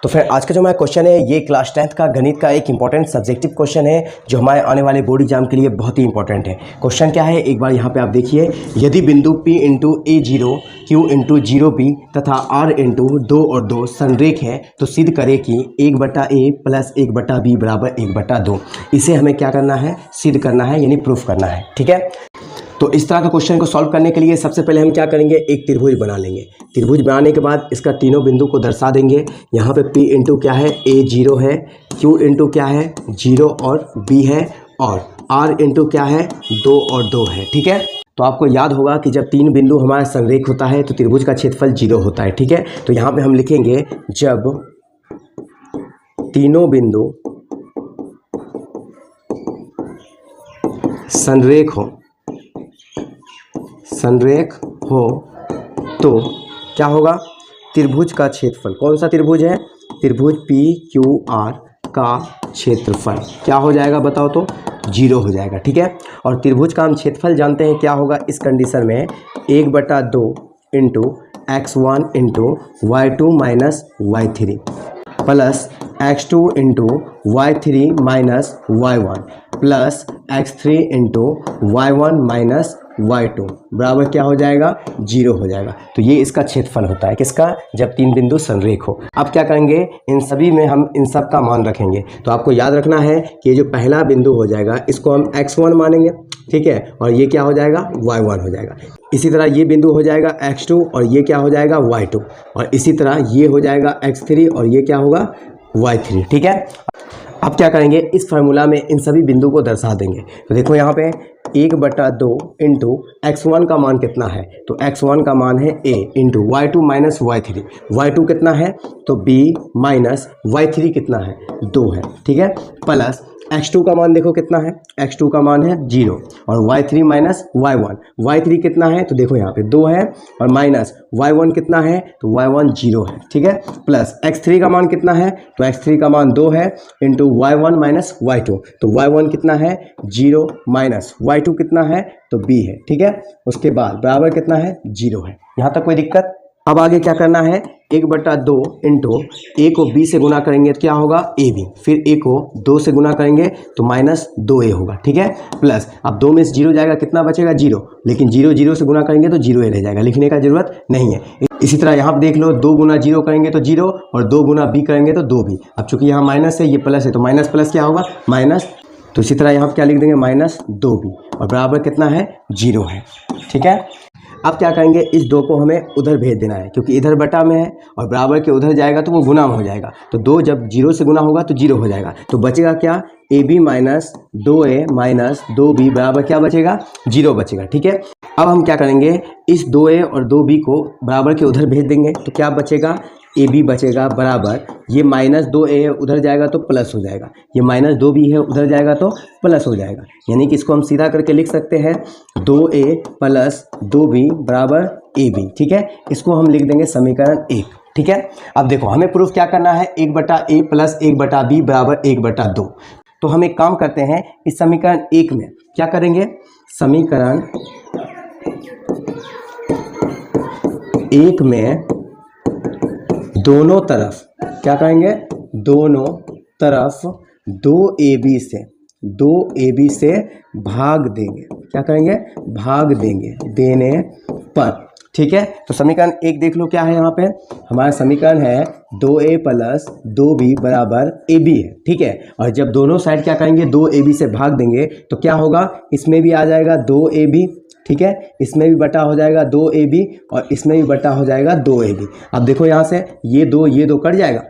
तो फिर आज का जो हमारा क्वेश्चन है ये क्लास 10th का गणित का एक इंपॉर्टेंट सब्जेक्टिव क्वेश्चन है जो हमारे आने वाले बोर्ड एग्जाम के लिए बहुत ही इंपॉर्टेंट है। क्वेश्चन क्या है एक बार यहाँ पे आप देखिए, यदि बिंदु P into A0 Q into 0B तथा R इंटू 2 और 2 संरेख है तो सिद्ध करे कि 1/a प्लस 1/b बराबर 1/2। इसे हमें क्या करना है, सिद्ध करना है यानी प्रूफ करना है। ठीक है, तो इस तरह का क्वेश्चन को सॉल्व करने के लिए सबसे पहले हम क्या करेंगे, एक त्रिभुज बना लेंगे। त्रिभुज बनाने के बाद इसका तीनों बिंदु को दर्शा देंगे। यहाँ पे P इंटू क्या है, A0 है, Q इंटू क्या है 0 और B है, और R इंटू क्या है 2 और 2 है। ठीक है, तो आपको याद होगा कि जब तीन बिंदु हमारा संरेख होता है तो त्रिभुज का क्षेत्रफल 0 होता है। ठीक है, तो यहाँ पे हम लिखेंगे जब तीनों बिंदु संरेख हो तो क्या होगा, त्रिभुज का क्षेत्रफल, कौन सा त्रिभुज है, त्रिभुज PQR का क्षेत्रफल क्या हो जाएगा बताओ तो 0 हो जाएगा। ठीक है, और त्रिभुज का हम क्षेत्रफल जानते हैं क्या होगा इस कंडीशन में, 1/2 into x1 into y2 minus y3 plus x2 into y3 minus y1 plus x3 into y1 minus y2 बराबर क्या हो जाएगा 0 हो जाएगा। तो ये इसका क्षेत्रफल होता है किसका, जब तीन बिंदु संरेख हो। अब क्या करेंगे, इन सभी में हम इन सब का मान रखेंगे। तो आपको याद रखना है कि ये जो पहला बिंदु हो जाएगा इसको हम x1 मानेंगे। ठीक है, और ये क्या हो जाएगा y1 हो जाएगा। इसी तरह ये बिंदु हो जाएगा x2 और ये क्या हो जाएगा y2, और इसी तरह ये हो जाएगा x3 और ये क्या होगा y3। ठीक है, अब क्या करेंगे, इस फार्मूला में इन सभी बिंदु को दर्शा देंगे। तो देखो यहाँ पे 1/2 इंटू x1 का मान कितना है, तो x1 का मान है a into y2 minus y3, y2 कितना है तो b माइनस y3 कितना है 2 है। ठीक है, प्लस x2 का मान देखो कितना है, x2 का मान है 0 और y3 माइनस y1, y3 कितना है तो देखो यहाँ पे 2 है, और माइनस y1 कितना है तो y1 0 है। ठीक है, प्लस x3 का मान कितना है तो x3 का मान 2 है इंटू y1 माइनस y2, तो y1 कितना है 0 माइनस y2 कितना है तो b है। ठीक है, उसके बाद बराबर कितना है 0 है। यहाँ तक कोई दिक्कत। अब आगे क्या करना है, 1/2 इंटू a को b से गुना करेंगे तो क्या होगा ab, फिर a को 2 से गुना करेंगे तो माइनस 2a होगा। ठीक है, प्लस अब 2 में से 0 जाएगा, कितना बचेगा 0, लेकिन 0 0 से गुना करेंगे तो 0 रह जाएगा, लिखने का जरूरत नहीं है। इसी तरह यहाँ पर देख लो, 2 गुना 0 करेंगे तो 0 और 2 गुना b करेंगे तो 2b। अब चूंकि यहाँ माइनस है ये प्लस है तो माइनस प्लस क्या होगा माइनस, तो इसी तरह यहाँ पर क्या लिख देंगे माइनस 2b और बराबर कितना है 0 है। ठीक है, अब क्या करेंगे, इस 2 को हमें उधर भेज देना है क्योंकि इधर बटा में है और बराबर के उधर जाएगा तो वो गुना में हो जाएगा। तो 2 जब 0 से गुना होगा तो 0 हो जाएगा, तो बचेगा क्या ab minus 2a minus 2b बराबर क्या बचेगा 0 बचेगा। ठीक है, अब हम क्या करेंगे, इस 2a और 2b को बराबर के उधर भेज देंगे तो क्या बचेगा ab बचेगा बराबर, ये माइनस 2a उधर जाएगा तो प्लस हो जाएगा, ये माइनस 2b है उधर जाएगा तो प्लस हो जाएगा, यानी कि इसको हम सीधा करके लिख सकते हैं 2a प्लस 2b बराबर ab। ठीक है, इसको हम लिख देंगे समीकरण 1। ठीक है, अब देखो हमें प्रूफ क्या करना है, 1/a प्लस 1/b बराबर 1/2। तो हम एक काम करते हैं, इस समीकरण 1 में क्या करेंगे, समीकरण 1 में दोनों तरफ क्या करेंगे, दोनों तरफ 2ab से भाग देंगे, क्या करेंगे भाग देंगे, देने पर। ठीक है, तो समीकरण 1 देख लो क्या है, यहाँ पे हमारा समीकरण है 2a प्लस 2b बराबर ab है। ठीक है, और जब दोनों साइड क्या करेंगे 2ab से भाग देंगे तो क्या होगा, इसमें भी आ जाएगा 2ab। ठीक है, इसमें भी बटा हो जाएगा 2ab और इसमें भी बटा हो जाएगा 2ab। अब देखो यहाँ से ये दो कट जाएगा,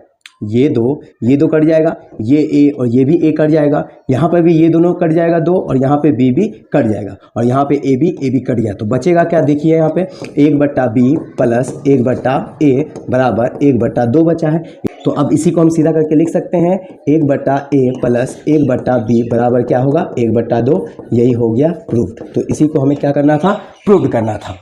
ये दो कट जाएगा, ये a और ये भी a कट जाएगा, यहाँ पर भी ये दोनों कट जाएगा 2 और यहाँ पे b भी कट जाएगा, और यहाँ पे a भी कट गया। तो बचेगा क्या, देखिए यहाँ पे 1/b प्लस 1/a बराबर 1/2 बचा है। तो अब इसी को हम सीधा करके लिख सकते हैं 1/a प्लस 1/b बराबर क्या होगा 1/2। यही हो गया प्रूव्ड। तो इसी को हमें क्या करना था, प्रूव्ड करना था।